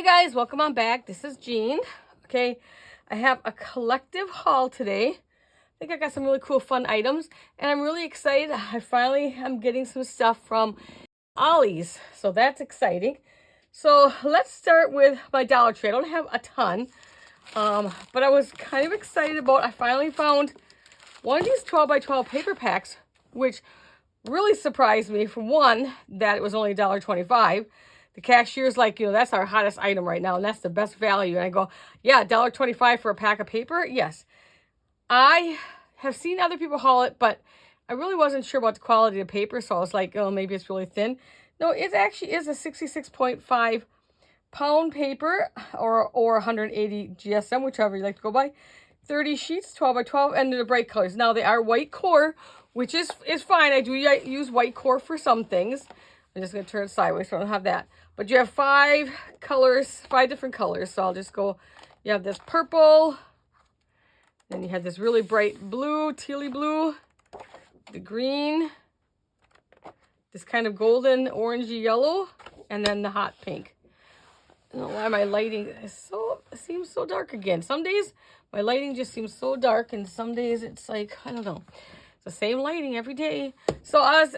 Hi guys, welcome on back. This is Jean. Okay, I have a collective haul today. I think I got some really cool fun items and I'm really excited. I finally am getting some stuff from Ollies, so that's exciting. So let's start with my Dollar Tree. I don't have a ton, but I was kind of excited about, I finally found one of these 12 by 12 paper packs, which really surprised me. For one, that it was only $1.25. The cashier's like, that's our hottest item right now, and that's the best value. And I go, yeah, $1.25 for a pack of paper? Yes. I have seen other people haul it, but I really wasn't sure about the quality of the paper, so I was like, oh, maybe it's really thin. No, it actually is a 66.5 pound paper, or 180 GSM, whichever you like to go by. 30 sheets, 12 by 12, and they're bright colors. Now, they are white core, which is fine. I do use white core for some things. I'm just going to turn it sideways so I don't have that. But you have 5 colors, 5 different colors. So I'll just go, you have this purple. Then you have this really bright blue, tealy blue. The green. This kind of golden, orangey yellow. And then the hot pink. I don't know why my lighting seems so dark again. Some days my lighting just seems so dark. And some days it's like, I don't know. It's the same lighting every day. So I was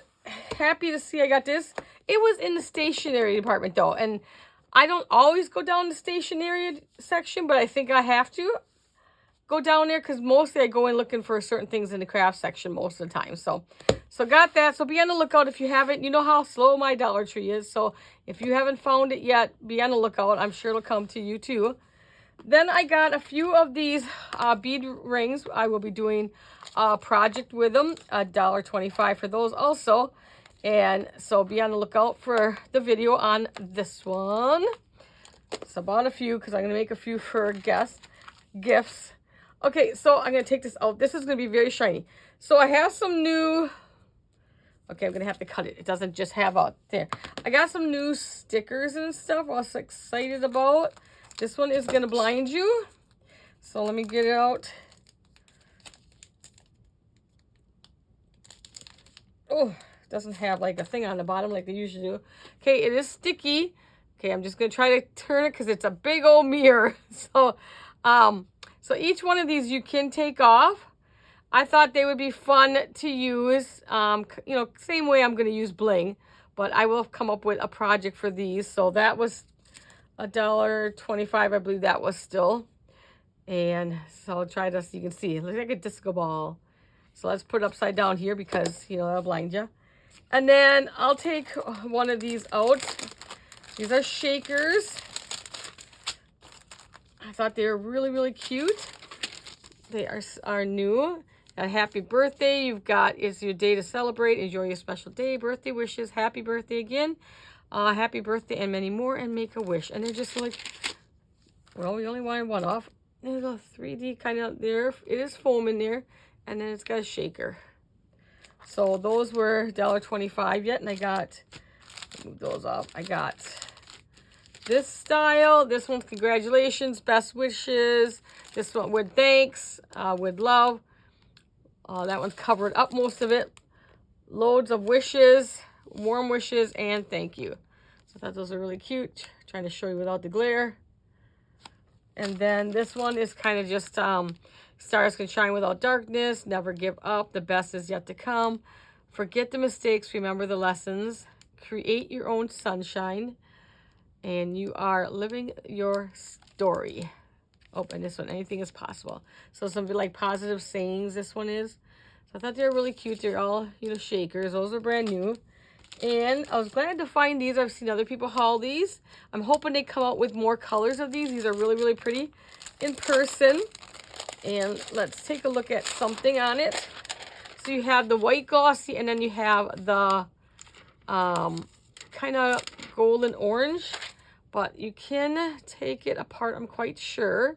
happy to see I got this. It was in the stationery department though, and I don't always go down the stationery section, but I think I have to go down there because mostly I go in looking for certain things in the craft section most of the time. So got that. So be on the lookout if you haven't. You know how slow my Dollar Tree is, so if you haven't found it yet, be on the lookout. I'm sure it'll come to you too. Then I got a few of these bead rings. I will be doing a project with them, $1.25 for those also. And so be on the lookout for the video on this one. So I bought a few because I'm going to make a few for gifts. Okay, so I'm going to take this out. This is going to be very shiny. So I have some new... Okay, I'm going to have to cut it. It doesn't just have out there. I got some new stickers and stuff I was excited about. This one is going to blind you. So let me get it out. Oh, doesn't have like a thing on the bottom like they usually do. Okay, it is sticky. Okay, I'm just going to try to turn it because it's a big old mirror. So each one of these you can take off. I thought they would be fun to use. Same way I'm going to use bling. But I will come up with a project for these. So that was $1.25, I believe that was still. And so I'll try this so you can see. It looks like a disco ball. So let's put it upside down here because, that'll blind you. And then I'll take one of these out. These are shakers. I thought they were really, really cute. They are new. A happy birthday. You've got, it's your day to celebrate. Enjoy your special day. Birthday wishes. Happy birthday again. Happy birthday and many more, and make a wish. And they're just like, well, we only wanted one off. There's a 3D kind of there. It is foam in there. And then it's got a shaker. So those were $1.25 yet. And I got, move those off. I got this style. This one's congratulations, best wishes. This one with thanks, with love. That one's covered up most of it. Loads of wishes, warm wishes, and thank you. So I thought those are really cute. Trying to show you without the glare. And then this one is kind of just stars can shine without darkness. Never give up. The best is yet to come. Forget the mistakes. Remember the lessons. Create your own sunshine. And you are living your story. Oh, and this one, anything is possible. So some like positive sayings this one is. So I thought they were really cute. They're all, shakers. Those are brand new. And I was glad to find these. I've seen other people haul these. I'm hoping they come out with more colors of these. These are really, really pretty in person. And let's take a look at something on it. So you have the white glossy, and then you have the kind of golden orange. But you can take it apart, I'm quite sure.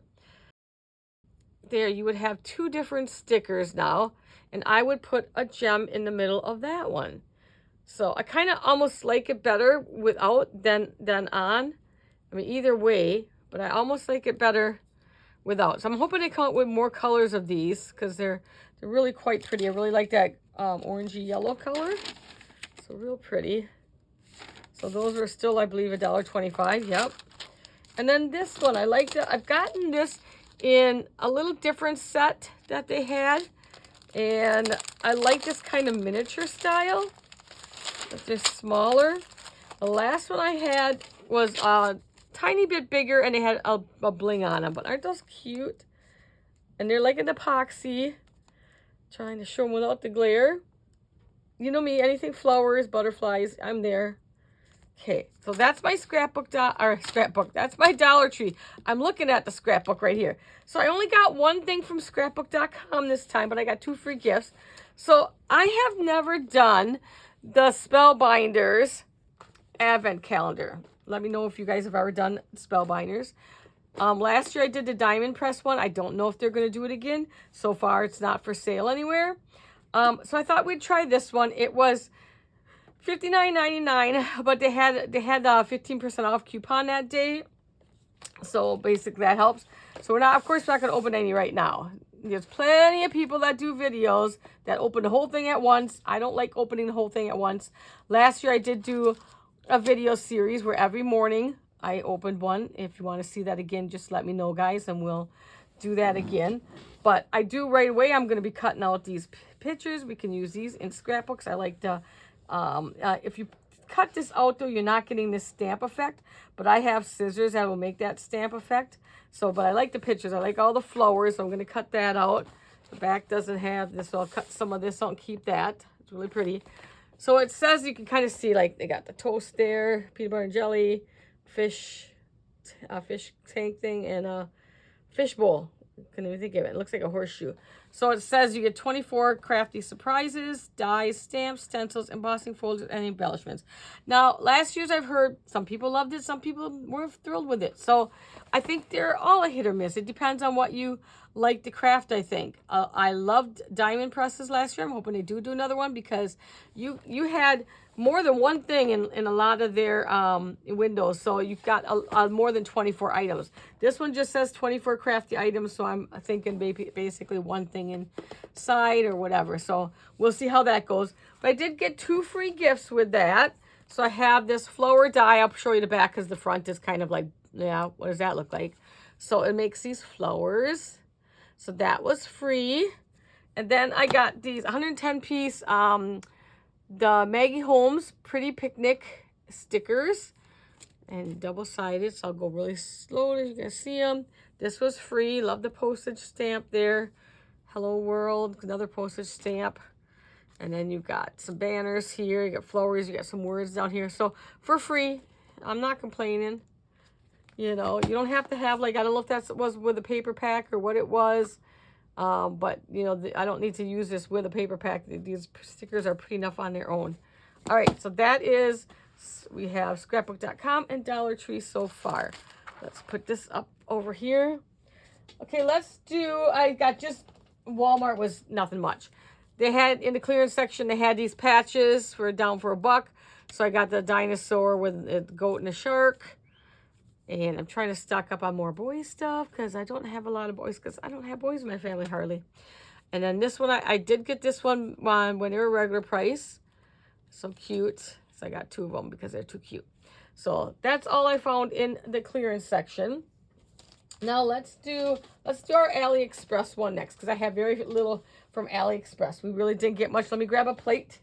There, you would have 2 different stickers now. And I would put a gem in the middle of that one. So I kind of almost like it better without than on. I mean, either way, but I almost like it better without. So I'm hoping they come out with more colors of these because they're really quite pretty. I really like that orangey yellow color. So real pretty. So those are still, I believe, $1.25. Yep. And then this one, I liked it. I've gotten this in a little different set that they had. And I like this kind of miniature style. It's just smaller. The last one I had was a tiny bit bigger and they had a bling on them. But aren't those cute? And they're like an epoxy. Trying to show them without the glare. You know me, anything flowers, butterflies, I'm there. Okay, so that's my scrapbook, that's my Dollar Tree. I'm looking at the scrapbook right here. So I only got one thing from scrapbook.com this time, but I got 2 free gifts. So I have never done the Spellbinders advent calendar. Let me know if you guys have ever done Spellbinders. Last year I did the diamond press one. I don't know if they're going to do it again. So far it's not for sale anywhere. So I thought we'd try this one. It was $59.99, but they had a 15% off coupon that day. So basically that helps. So we're not, of course, we're not going to open any right now. There's plenty of people that do videos that open the whole thing at once. I don't like opening the whole thing at once. Last year I did do a video series where every morning I opened one. If you want to see that again, just let me know, guys, and we'll do that again. But I do right away. I'm going to be cutting out these pictures. We can use these in scrapbooks. I like to, if you cut this out, though, you're not getting this stamp effect. But I have scissors that will make that stamp effect. So, but I like the pictures. I like all the flowers. So I'm going to cut that out. The back doesn't have this, so I'll cut some of this out and keep that. It's really pretty. So it says, you can kind of see, like, they got the toast there, peanut butter and jelly, fish tank thing, and a fish bowl. Couldn't even think of it. It looks like a horseshoe. So it says you get 24 crafty surprises, dies, stamps, stencils, embossing folders, and embellishments. Now, last year's I've heard some people loved it, some people were thrilled with it. So I think they're all a hit or miss. It depends on what you like to craft, I think. I loved diamond presses last year. I'm hoping they do another one because you had more than one thing in a lot of their windows. So you've got more than 24 items. This one just says 24 crafty items. So I'm thinking basically one thing inside or whatever. So we'll see how that goes. But I did get 2 free gifts with that. So I have this flower die. I'll show you the back because the front is kind of like, yeah, what does that look like? So it makes these flowers. So that was free. And then I got these 110 piece the Maggie Holmes Pretty Picnic stickers, and double-sided, so I'll go really slowly. You can see them. This was free. Love the postage stamp there. Hello World, another postage stamp. And then you've got some banners here. You got flowers. You got some words down here. So for free, I'm not complaining. You know, you don't have to have, like, I don't know if that was with a paper pack or what it was. But, you know, I don't need to use this with a paper pack. These stickers are pretty enough on their own. All right, so that is, we have scrapbook.com and Dollar Tree so far. Let's put this up over here. Okay, let's do, I got just, Walmart was nothing much. They had, in the clearance section, they had these patches for down for $1. So I got the dinosaur with a goat and a shark. And I'm trying to stock up on more boys stuff because I don't have a lot of boys because I don't have boys in my family hardly. And then this one, I did get this one when they were regular price. So cute. So I got 2 of them because they're too cute. So that's all I found in the clearance section. Now let's do our AliExpress one next because I have very little from AliExpress. We really didn't get much. Let me grab a plate.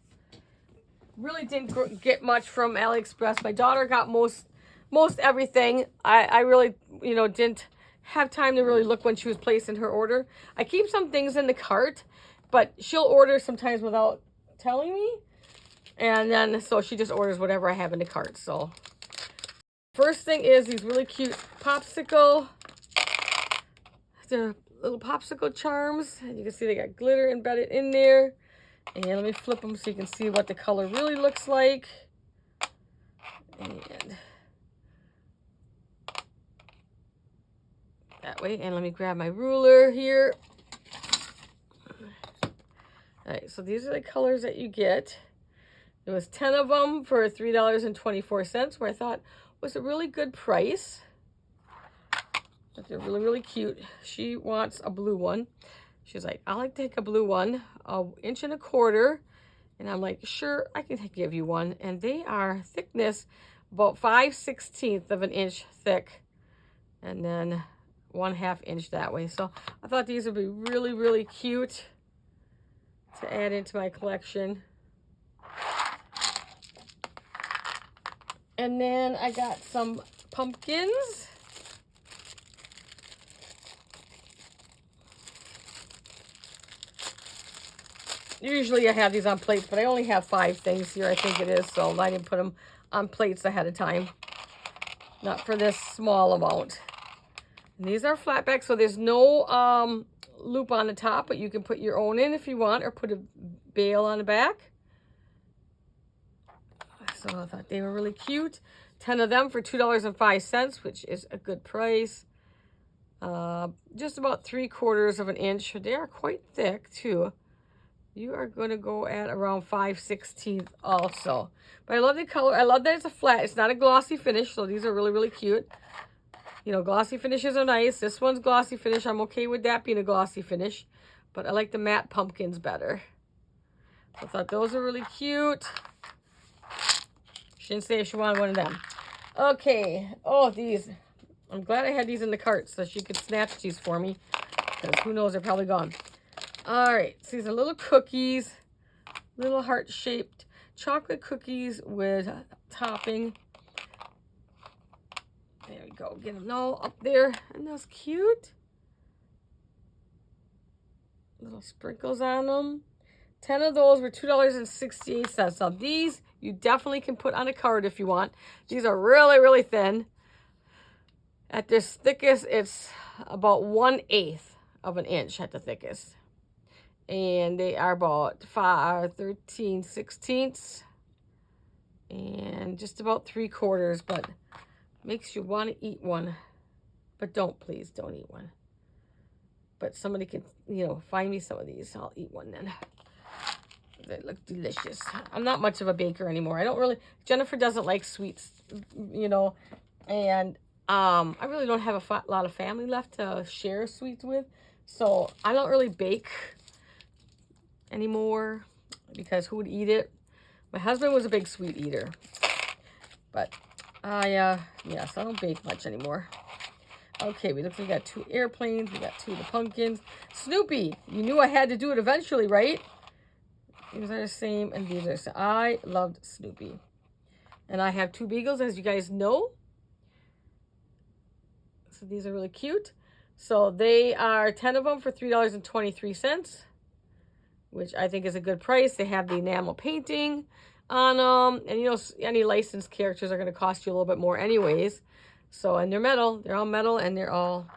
Really didn't get much from AliExpress. My daughter got most everything. I really, you know, didn't have time to really look when she was placing her order. I keep some things in the cart, but she'll order sometimes without telling me. And then, so she just orders whatever I have in the cart. So first thing is these really cute popsicle, the little popsicle charms. And you can see they got glitter embedded in there. And let me flip them so you can see what the color really looks like. And that way. And let me grab my ruler here. All right, so these are the colors that you get. There was 10 of them for $3.24, where I thought was a really good price. But they're really, really cute. She wants a blue one. She's like, I like to take a blue one, 1.25 inches. And I'm like, sure, I can give you one. And they are thickness about 5/16 of an inch thick. and then 1/2 inch that way. So I thought these would be really, really cute to add into my collection. And then I got some pumpkins. Usually I have these on plates, but I only have 5 things here, I think it is. So I didn't put them on plates ahead of time. Not for this small amount. And these are flatbacks, so there's no loop on the top, but you can put your own in if you want, or put a bail on the back. So I thought they were really cute. 10 of them for $2.05, which is a good price. Just about 3/4 of an inch. They are quite thick too. You are going to go at around 5/16 also. But I love the color. I love that it's a flat. It's not a glossy finish, so these are really, really cute. You know, glossy finishes are nice. This one's glossy finish. I'm okay with that being a glossy finish. But I like the matte pumpkins better. So I thought those are really cute. She didn't say if she wanted one of them. Okay. Oh, these. I'm glad I had these in the cart so she could snatch these for me. Because who knows, they're probably gone. All right. So these are little cookies. Little heart-shaped chocolate cookies with topping. There we go. Get them all up there. And those cute. Little sprinkles on them. 10 of those were $2.68. Now these you definitely can put on a card if you want. These are really, really thin. At this thickest, it's about 1/8 of an inch at the thickest. And they are about 13/16 and just about 3/4, but makes you want to eat one. But please don't eat one. But somebody can, you know, find me some of these. I'll eat one then. They look delicious. I'm not much of a baker anymore. I don't really, Jennifer doesn't like sweets, you know, and I really don't have a lot of family left to share sweets with. So I don't really bake anymore because who would eat it? My husband was a big sweet eater, but yes, I don't bake much anymore. Okay, we got 2 airplanes. We got 2 of the pumpkins. Snoopy, you knew I had to do it eventually, right? These are the same, and these are the same. I loved Snoopy. And I have 2 beagles, as you guys know. So these are really cute. So they are 10 of them for $3.23, which I think is a good price. They have the enamel painting on them. And, you know, any licensed characters are going to cost you a little bit more anyways. So, and they're metal. They're all metal, and they're all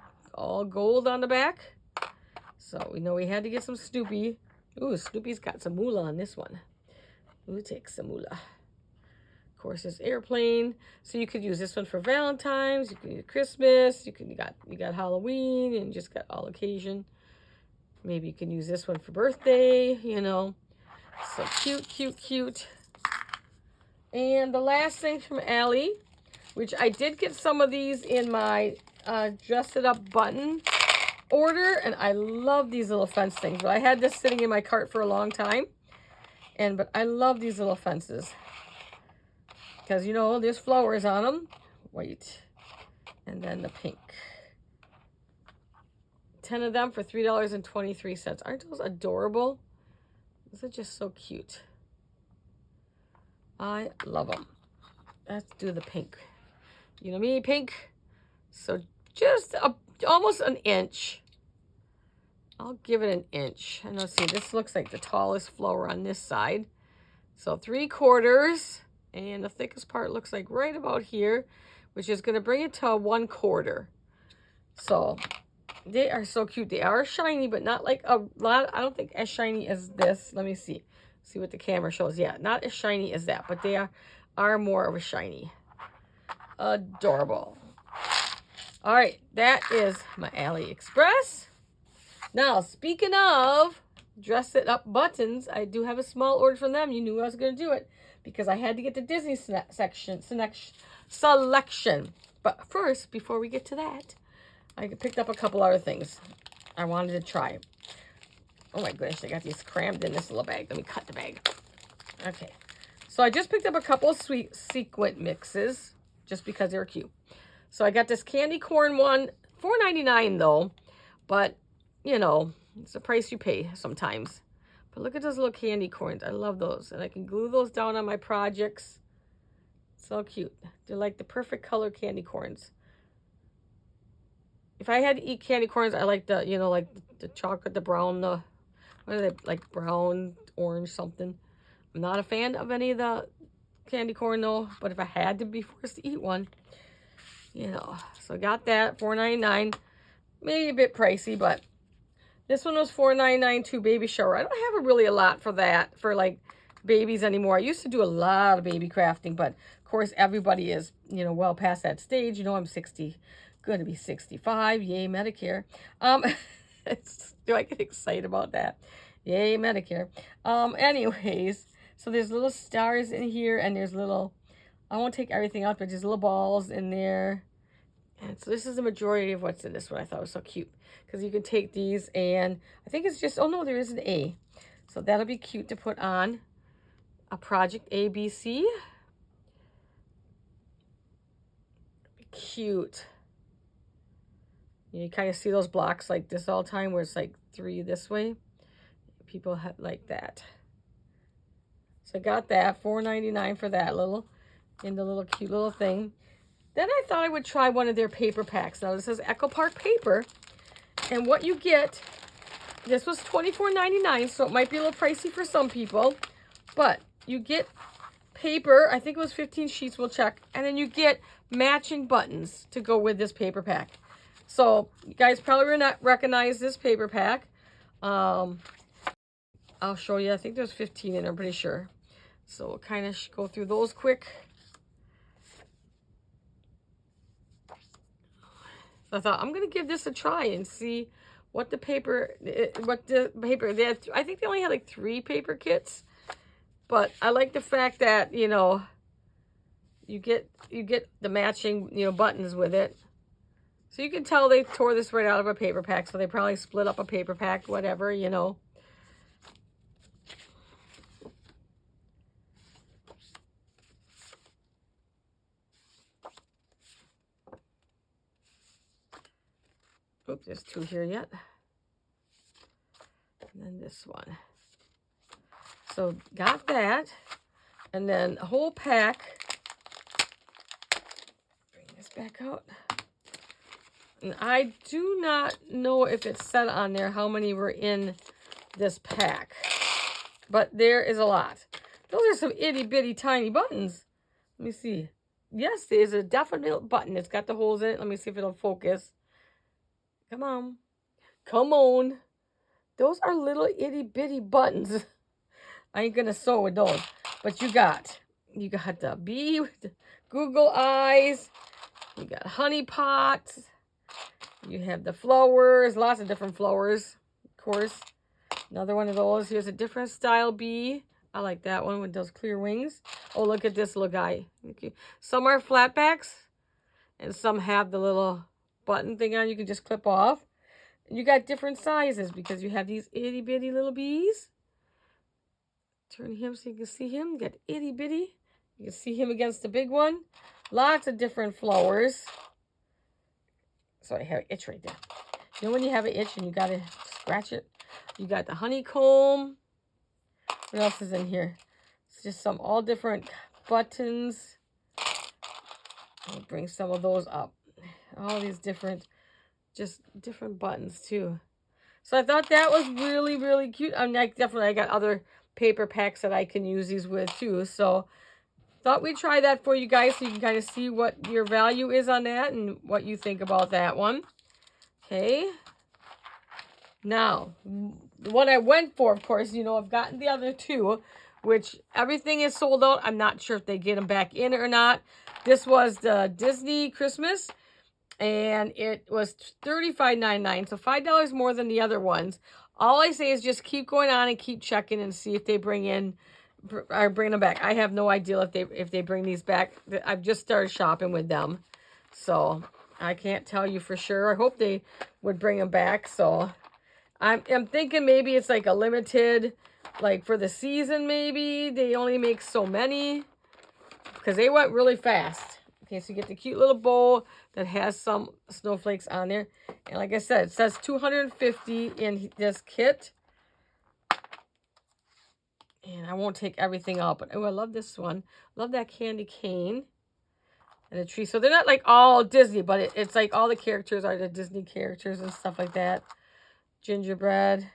gold on the back. So we know we had to get some Snoopy. Ooh, Snoopy's got some moolah on this one. Ooh, take some moolah. Of course, this airplane. So you could use this one for Valentine's. You could use Christmas. You got Halloween, and just got all occasion. Maybe you can use this one for birthday. You know, so cute, cute, cute. And the last thing from Allie, which I did get some of these in my Dress It Up button order, and I love these little fence things. But I had this sitting in my cart for a long time, but I love these little fences because, you know, there's flowers on them, white, and then the pink. 10 of them for $3.23. Aren't those adorable? These are just so cute. I love them. Let's do the pink. You know me, pink. So just almost an inch. I'll give it an inch. And let's see, this looks like the tallest flower on this side. So 3/4, and the thickest part looks like right about here, which is going to bring it to a 1/4. So they are so cute. They are shiny, but not like a lot. I don't think as shiny as this. Let me see. See what the camera shows. Yeah, not as shiny as that, but they are more of a shiny. Adorable. All right, that is my AliExpress. Now, speaking of Dress It Up buttons, I do have a small order from them. You knew I was going to do it because I had to get the Disney selection. But first, before we get to that, I picked up a couple other things I wanted to try. Oh my goodness, I got these crammed in this little bag. Let me cut the bag. Okay, so I just picked up a couple of sweet sequin mixes just because they were cute. So I got this candy corn one, $4.99 though, but you know, it's the price you pay sometimes. But look at those little candy corns. I love those. And I can glue those down on my projects. So cute. They're like the perfect color candy corns. If I had to eat candy corns, I like the, you know, like the chocolate, the brown, the, what are they, like brown, orange, something. I'm not a fan of any of the candy corn though, but if I had to be forced to eat one, you know. So I got that, $4.99. Maybe a bit pricey, but this one was $4.99 too, baby shower. I don't have really a lot for that, for like babies anymore. I used to do a lot of baby crafting, but of course everybody is, you know, well past that stage. You know, I'm 60, going to be 65. Yay, Medicare. Do I get excited about that? Yay, Medicare. Anyways, so there's little stars in here, and there's little, I won't take everything out, but there's little balls in there. And so this is the majority of what's in this one. I thought it was so cute because you can take these, and I think it's just, oh no, there is an A. So that'll be cute to put on a project ABC. Cute. You kind of see those blocks like this all the time where it's like 3 this way. People have like that. So I got that, $4.99 for that little, in the little cute little thing. Then I thought I would try one of their paper packs. Now this is Echo Park paper. And what you get, this was $24.99, so it might be a little pricey for some people. But you get paper, I think it was 15 sheets, we'll check. And then you get matching buttons to go with this paper pack. So you guys probably will not recognize this paper pack. I'll show you. I think there's 15 in there, I'm pretty sure. So we'll kind of go through those quick. So I thought I'm going to give this a try and see what the paper, I think they only had like 3 paper kits. But I like the fact that, you know, you get the matching, you know, buttons with it. So you can tell they tore this right out of a paper pack. So they probably split up a paper pack, whatever, you know. Oops, there's 2 here yet. And then this one. So got that. And then a whole pack. Bring this back out. And I do not know if it's said on there how many were in this pack. But there is a lot. Those are some itty bitty tiny buttons. Let me see. Yes, there's a definite button. It's got the holes in it. Let me see if it'll focus. Come on. Come on. Those are little itty bitty buttons. I ain't gonna sew with those. But you got the bee with the Google eyes. You got honey pots. You have the flowers, lots of different flowers, of course. Another one of those. Here's a different style bee. I like that one with those clear wings. Oh, look at this little guy. Okay. Some are flatbacks, and some have the little button thing on you can just clip off. And you got different sizes because you have these itty bitty little bees. Turn him so you can see him. You got itty bitty. You can see him against the big one. Lots of different flowers. So I have an itch right there. You know when you have an itch and you gotta scratch it? You got the honeycomb. What else is in here? It's just some all different buttons. I'll bring some of those up. All these different, just different buttons too. So I thought that was really, really cute. I mean, I got other paper packs that I can use these with too. So thought we'd try that for you guys so you can kind of see what your value is on that and what you think about that one. Okay. Now, the one I went for, of course, you know, I've gotten the other 2, which everything is sold out. I'm not sure if they get them back in or not. This was the Disney Christmas, and it was $35.99, so $5 more than the other ones. All I say is just keep going on and keep checking and see if they bring them back. I have no idea if they bring these back. I've just started shopping with them, so I can't tell you for sure. I hope they would bring them back. So I'm thinking maybe it's like a limited, like for the season maybe. They only make so many because they went really fast. Okay, Okay, so you get the cute little bowl that has some snowflakes on there. And like I said, it says 250 in this kit. And I won't take everything out, but oh, I love this one. Love that candy cane and a tree. So they're not like all Disney, but it's like all the characters are the Disney characters and stuff like that. Gingerbread.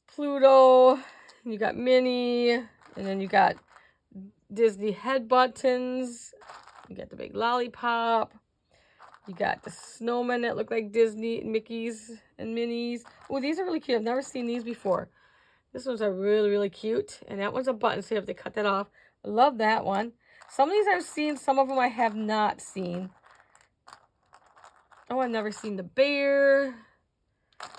Pluto. You got Minnie. And then you got Disney head buttons. You got the big lollipop. You got the snowmen that look like Disney, Mickeys and Minnies. Oh, these are really cute. I've never seen these before. This one's a really, really cute. And that one's a button, so you have to cut that off. I love that one. Some of these I've seen. Some of them I have not seen. Oh, I've never seen the bear.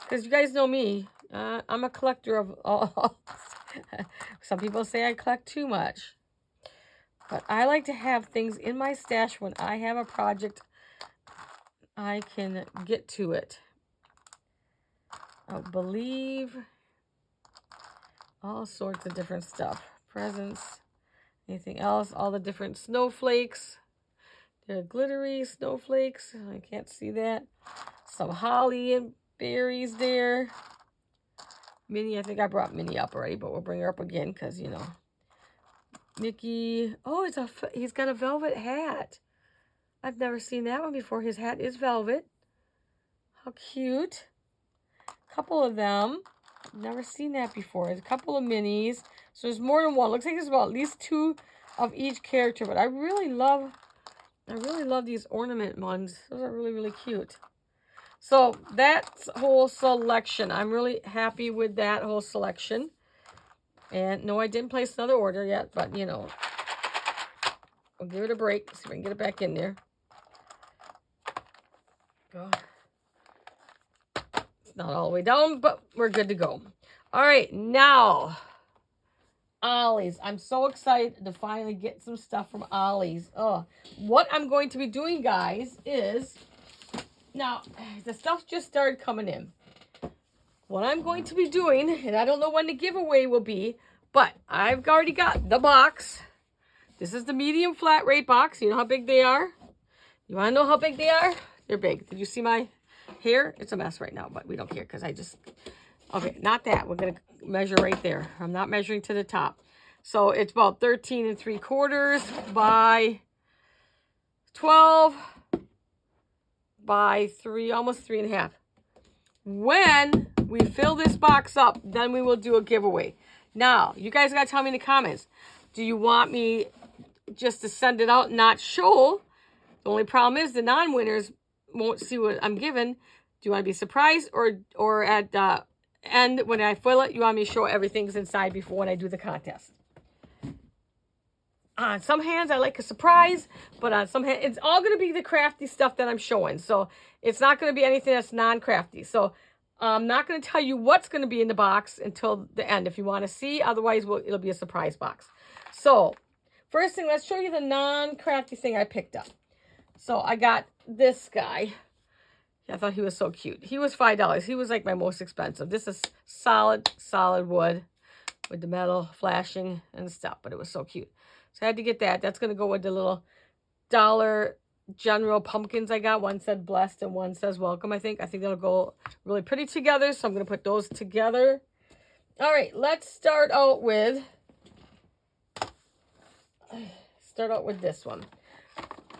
Because you guys know me. I'm a collector of all. Some people say I collect too much. But I like to have things in my stash when I have a project. I can get to it. I believe all sorts of different stuff. Presents, anything else, all the different snowflakes. They're glittery snowflakes. I can't see that. Some holly and berries there. Minnie, I think I brought Minnie up already, but we'll bring her up again because, you know. Mickey. Oh, he's got a velvet hat. I've never seen that one before. His hat is velvet. How cute. A couple of them. Never seen that before. There's a couple of minis. So there's more than one. Looks like there's about at least 2 of each character. But I really love these ornament ones. Those are really, really cute. So that whole selection, I'm really happy with that whole selection. And no, I didn't place another order yet, but you know, we'll give it a break. See if we can get it back in there. Go. It's not all the way down, but we're good to go. All right, now, Ollies. I'm so excited to finally get some stuff from Ollies. Oh, what I'm going to be doing, guys, is now the stuff just started coming in. What I'm going to be doing, and I don't know when the giveaway will be, but I've already got the box. This is the medium flat rate box. You know how big they are? You want to know how big they are? They're big. Did you see my hair? It's a mess right now, but we don't care because I just... Okay, not that. We're going to measure right there. I'm not measuring to the top. So it's about 13 3/4 by 12 by 3, almost 3.5. When we fill this box up, then we will do a giveaway. Now, you guys got to tell me in the comments, do you want me just to send it out and not show? The only problem is the non-winners won't see what I'm giving. Do you want to be surprised, or at the end when I fill it, you want me to show everything's inside before when I do the contest? On some hands, I like a surprise, but on some hands, it's all going to be the crafty stuff that I'm showing. So it's not going to be anything that's non-crafty. So I'm not going to tell you what's going to be in the box until the end if you want to see. Otherwise, it'll be a surprise box. So first thing, let's show you the non-crafty thing I picked up. So I got this guy. I thought he was so cute. He was $5. He was like my most expensive. This is solid wood with the metal flashing and stuff, but it was so cute. So I had to get that. That's going to go with the little Dollar General pumpkins I got. One said blessed and one says welcome, I think. I think that'll go really pretty together, so I'm going to put those together. All right, let's start out with this one.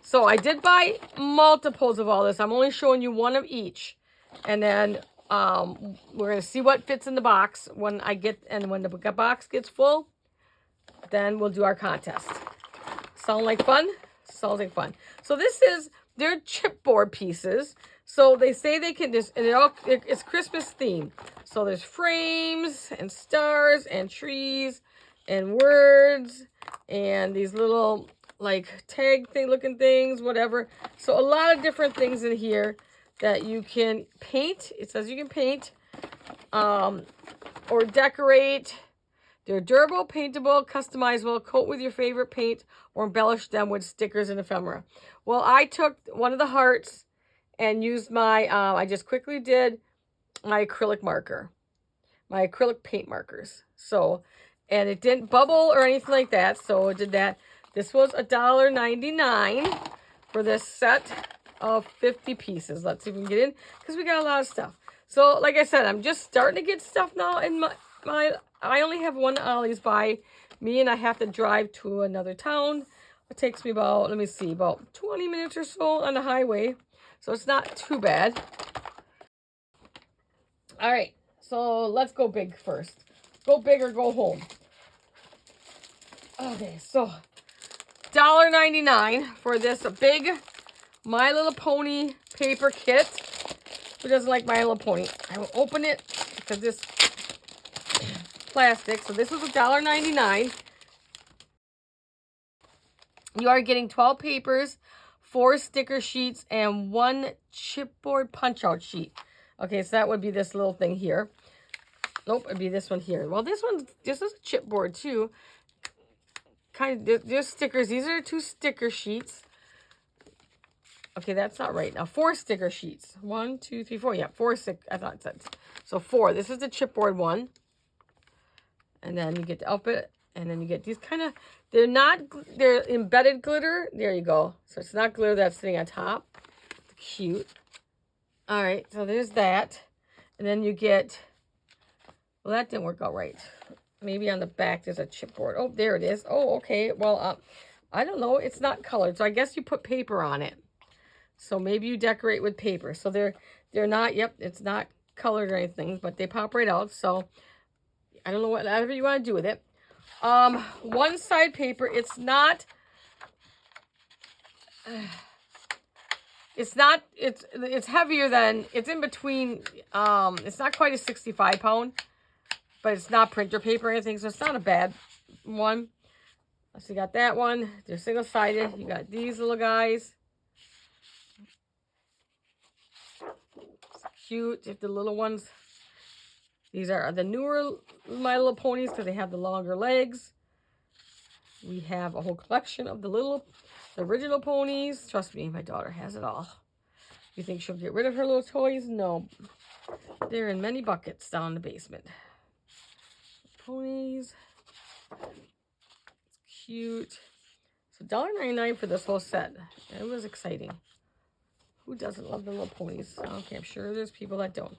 So I did buy multiples of all this. I'm only showing you one of each. And then we're going to see what fits in the box when the box gets full. Then we'll do our contest. Sound like fun? Sounds like fun. So they're chipboard pieces. So they say they can just, and it's Christmas themed. So there's frames and stars and trees and words and these little like tag thing looking things, whatever. So a lot of different things in here that you can paint. It says you can paint or decorate. They're durable, paintable, customizable. Coat with your favorite paint or embellish them with stickers and ephemera. Well, I took one of the hearts and used my, I just quickly did my acrylic marker, my acrylic paint markers. So, and it didn't bubble or anything like that. So I did that. This was $1.99 for this set of 50 pieces. Let's see if we can get in, because we got a lot of stuff. So, like I said, I'm just starting to get stuff now in my I only have one Ollies by me, and I have to drive to another town. It takes me about, let me see, about 20 minutes or so on the highway. So it's not too bad. All right, so let's go big first. Go big or go home. Okay, so $1.99 for this big My Little Pony paper kit. Who doesn't like My Little Pony? I will open it because this plastic. So this was $1.99. You are getting 12 papers, 4 sticker sheets, and 1 chipboard punch-out sheet. Okay, so that would be this little thing here. Nope, it'd be this one here. Well, this is a chipboard too. Kind of, there's stickers. These are 2 sticker sheets. Okay, that's not right. Now, 4 sticker sheets. 1, 2, 3, 4. Yeah, 4 stick. I thought it said. So 4. This is the chipboard one. And then you get the outfit. And then you get these kind of, they're embedded glitter. There you go. So it's not glitter that's sitting on top. It's cute. All right, so there's that. And then you get, well, that didn't work out right. Maybe on the back there's a chipboard. Oh, there it is. Oh, okay. Well, I don't know. It's not colored. So I guess you put paper on it. So maybe you decorate with paper. So they're not, yep, it's not colored or anything, but they pop right out. So I don't know whatever you want to do with it. One side paper, it's heavier than, it's in between, it's not quite a 65 pound, but it's not printer paper or anything, so it's not a bad one. So you got that one, they're single-sided, you got these little guys. It's cute, if the little ones, these are the newer My Little Ponies because they have the longer legs. We have a whole collection of the original ponies. Trust me, my daughter has it all. You think she'll get rid of her little toys? No. They're in many buckets down in the basement. Ponies. It's cute. So $1.99 for this whole set. It was exciting. Who doesn't love the little ponies? Okay, I'm sure there's people that don't.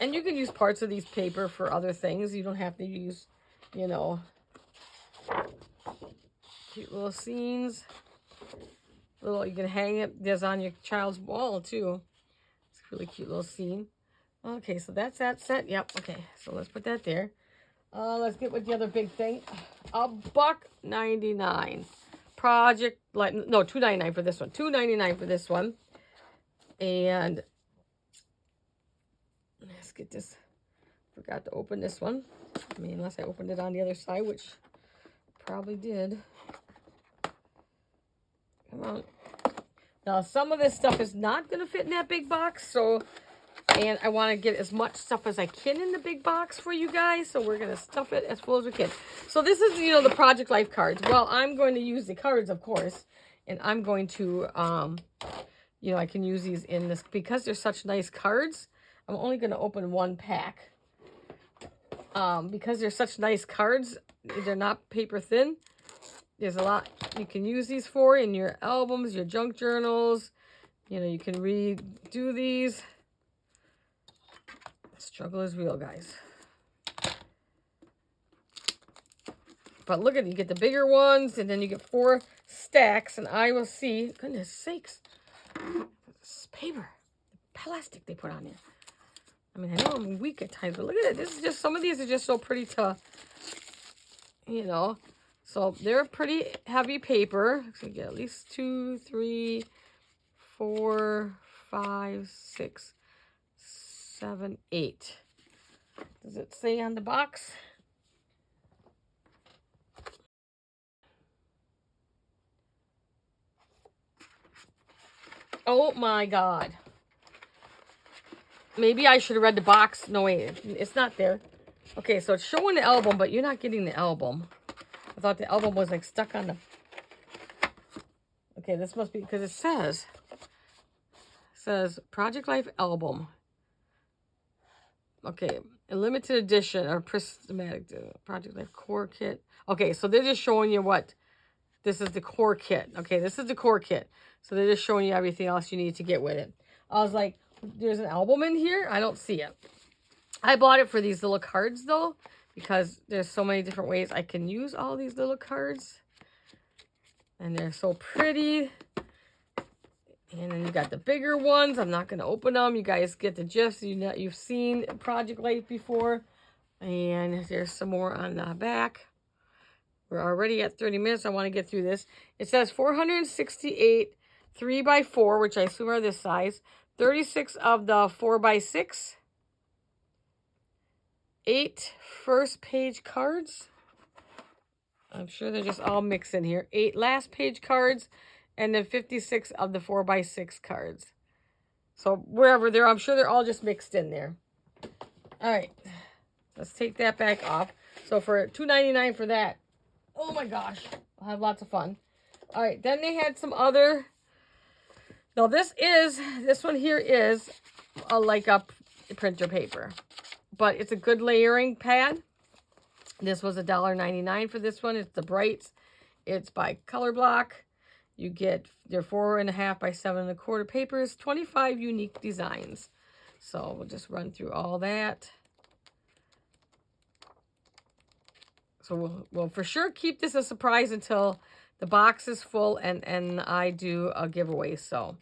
And you can use parts of these paper for other things. You don't have to use, you know, cute little scenes. You can hang it. There's on your child's wall too. It's a really cute little scene. Okay, so that's that set. Yep. Okay, so let's put that there. Let's get with the other big thing. $1.99. Project like no $2.99 for this one. $2.99 for this one. And let's get this. Forgot to open this one. I mean, unless I opened it on the other side, which probably did. Come on. Now, some of this stuff is not going to fit in that big box, so, and I want to get as much stuff as I can in the big box for you guys, so we're going to stuff it as full as we can. So this is, you know, the Project Life cards. Well, I'm going to use the cards, of course, and I'm going to, you know, I can use these in this, because they're such nice cards, I'm only going to open 1 pack. Because they're such nice cards, they're not paper thin. There's a lot you can use these for in your albums, your junk journals. You know, you can redo these. The struggle is real, guys. But look at it, you get the bigger ones, and then you get 4 stacks, and I will see, goodness sakes, this paper, the plastic they put on there. I mean, I know I'm weak at times, but look at it. This is just, some of these are just so pretty to, you know. So they're pretty heavy paper. So you get at least 2, 3, 4, 5, 6, 7, 8. Does it say on the box? Oh my God. Maybe I should have read the box. No, wait, it's not there. Okay, so it's showing the album, but you're not getting the album. I thought the album was like stuck on the... Okay, this must be because it says Project Life album. Okay, a limited edition or prismatic Project Life core kit. Okay, so they're just showing you what this is the core kit. Okay, this is the core kit. So they're just showing you everything else you need to get with it. I was like, there's an album in here? I don't see it. I bought it for these little cards, though, because there's so many different ways I can use all these little cards. And they're so pretty. And then you got the bigger ones. I'm not going to open them. You guys get the gist. You've seen Project Life before. And there's some more on the back. We're already at 30 minutes. I want to get through this. It says 468 3x4, which I assume are this size. 36 of the 4x6. 8 first page cards. I'm sure they're just all mixed in here. 8 last page cards. And then 56 of the 4x6 cards. So wherever they're, I'm sure they're all just mixed in there. All right. Let's take that back off. So for $2.99 for that. Oh my gosh. I'll have lots of fun. All right. Then they had some other. Now this one here is like a printer paper. But it's a good layering pad. This was $1.99 for this one. It's the Brights. It's by Color Block. You get their 4.5 by 7.25 papers, 25 unique designs. So we'll just run through all that. So we'll for sure keep this a surprise until the box is full and I do a giveaway. So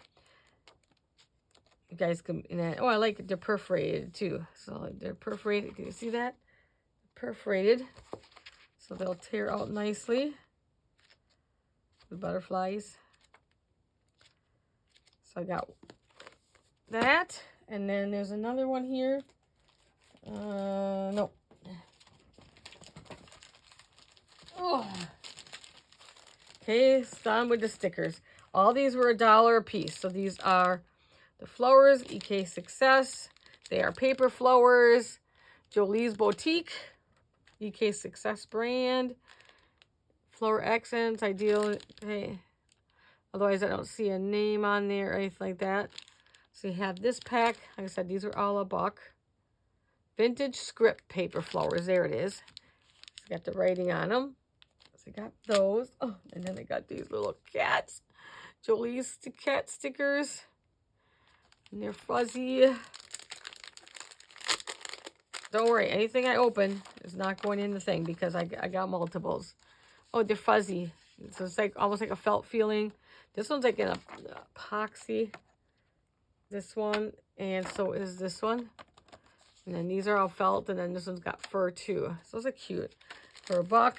you guys can, oh, I like it. They're perforated too. So they're perforated. Can you see that? Perforated. So they'll tear out nicely. The butterflies. So I got that. And then there's another one here. No. Oh. Okay, it's done with the stickers. All these were $1 a piece. So these are the flowers, EK Success. They are paper flowers. Jolie's Boutique, EK Success brand. Flower accents, ideal. Hey, otherwise I don't see a name on there or anything like that. So you have this pack. Like I said, these are all $1. Vintage script paper flowers. There it is. It's got the writing on them. So I got those. Oh, and then I got these little cats. Jolie's cat stickers. And they're fuzzy. Don't worry, anything I open is not going in the thing because I got multiples. Oh, they're fuzzy. So it's like almost like a felt feeling. This one's like an epoxy. This one, and so is this one. And then these are all felt, and then this one's got fur too. So those are cute. For $1.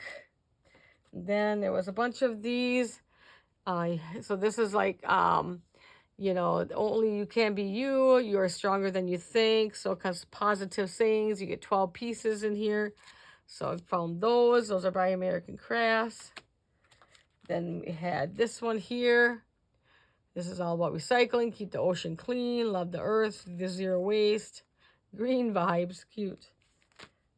Then there was a bunch of these. So this is like, you know, only you can be you. You are stronger than you think. So it comes positive sayings. You get 12 pieces in here. So I found those. Those are by American Crafts. Then we had this one here. This is all about recycling. Keep the ocean clean. Love the earth. The zero waste. Green vibes. Cute.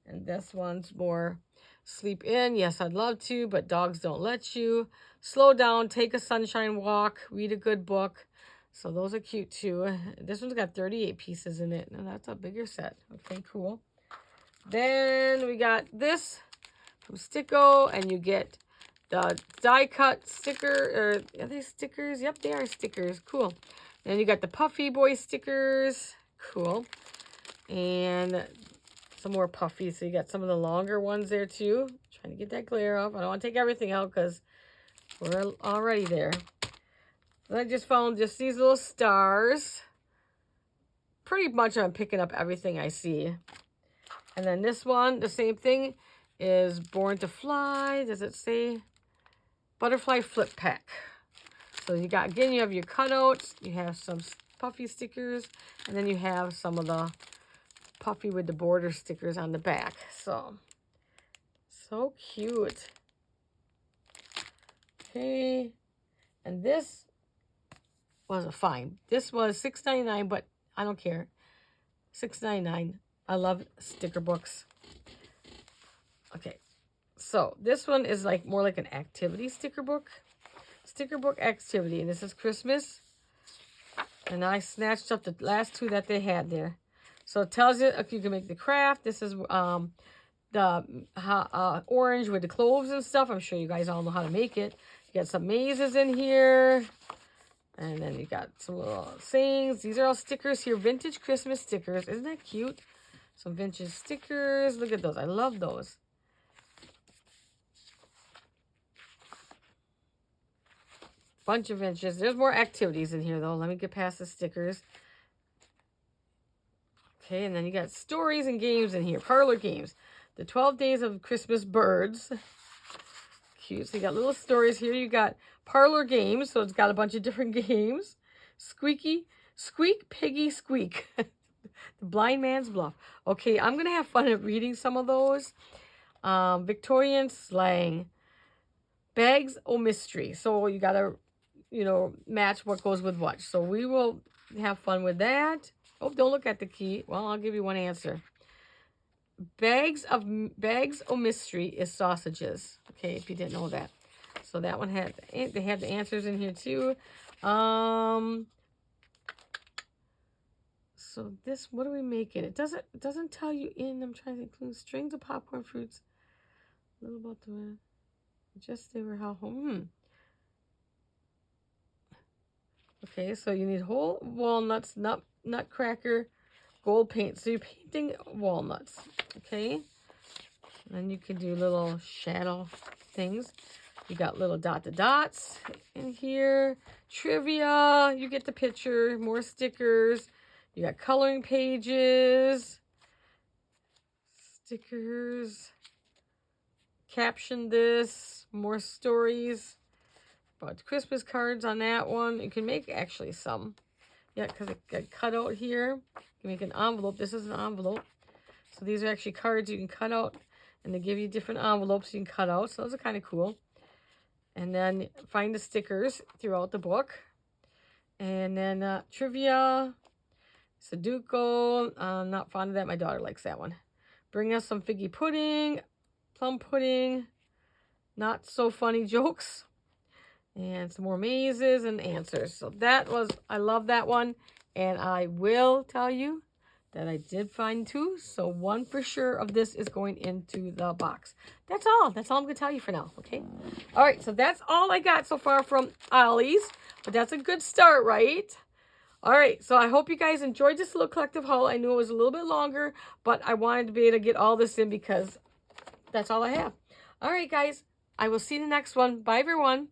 And this one's more sleep in. Yes, I'd love to, but dogs don't let you. Slow down. Take a sunshine walk. Read a good book. So those are cute too. This one's got 38 pieces in it. Now that's a bigger set. Okay, cool. Then we got this from Sticko, and you get the die cut sticker. Or are they stickers? Yep, they are stickers. Cool. Then you got the Puffy Boy stickers. Cool. And some more Puffy. So you got some of the longer ones there too. Trying to get that glare off. I don't want to take everything out because we're already there. And I just found just these little stars. Pretty much I'm picking up everything I see. And then this one, the same thing, is Born to Fly. Does it say? Butterfly Flip Pack. So you got, again, you have your cutouts. You have some Puffy stickers. And then you have some of the Puffy with the border stickers on the back. So cute. Okay. And this was a fine. This was $6.99, but I don't care. $6.99. I love sticker books. Okay, so this one is like more like an activity sticker book. Sticker book activity, and this is Christmas. And I snatched up the last two that they had there. So it tells you you can make the craft. This is the orange with the cloves and stuff. I'm sure you guys all know how to make it. You got some mazes in here. And then you got some little sayings. These are all stickers here. Vintage Christmas stickers. Isn't that cute? Some vintage stickers. Look at those. I love those. Bunch of vintage. There's more activities in here, though. Let me get past the stickers. Okay, and then you got stories and games in here. Parlor games. The 12 Days of Christmas Birds. Cute. So you got little stories here. You got parlor games. So it's got a bunch of different games. Squeak, Piggy, Squeak. The Blind Man's Bluff. Okay, I'm going to have fun at reading some of those. Victorian slang. Bags o' mystery. So you got to, match what goes with what. So we will have fun with that. Oh, don't look at the key. Well, I'll give you one answer. Bags o' mystery is sausages. Okay, if you didn't know that. So that one they have the answers in here too. So this, what are we making? It doesn't tell you in. I'm trying to include strings of popcorn fruits. A little about the just they were how home. Okay, so you need whole walnuts, nutcracker, gold paint. So you're painting walnuts. Okay. And you can do little shadow things. You got little dots in here. Trivia. You get the picture. More stickers. You got coloring pages. Stickers. Caption this. More stories. About Christmas cards on that one. You can make actually some. Yeah, because it got cut out here. You can make an envelope. This is an envelope. So these are actually cards you can cut out. And they give you different envelopes you can cut out. So those are kind of cool. And then find the stickers throughout the book. And then trivia. Sudoku. I'm not fond of that. My daughter likes that one. Bring us some figgy pudding. Plum pudding. Not so funny jokes. And some more mazes and answers. So I love that one. And I will tell you that I did find 2. So 1 for sure of this is going into the box. That's all. That's all I'm going to tell you for now. Okay. All right. So that's all I got so far from Ollies. But that's a good start, right? All right. So I hope you guys enjoyed this little collective haul. I knew it was a little bit longer, but I wanted to be able to get all this in because that's all I have. All right, guys. I will see you in the next one. Bye, everyone.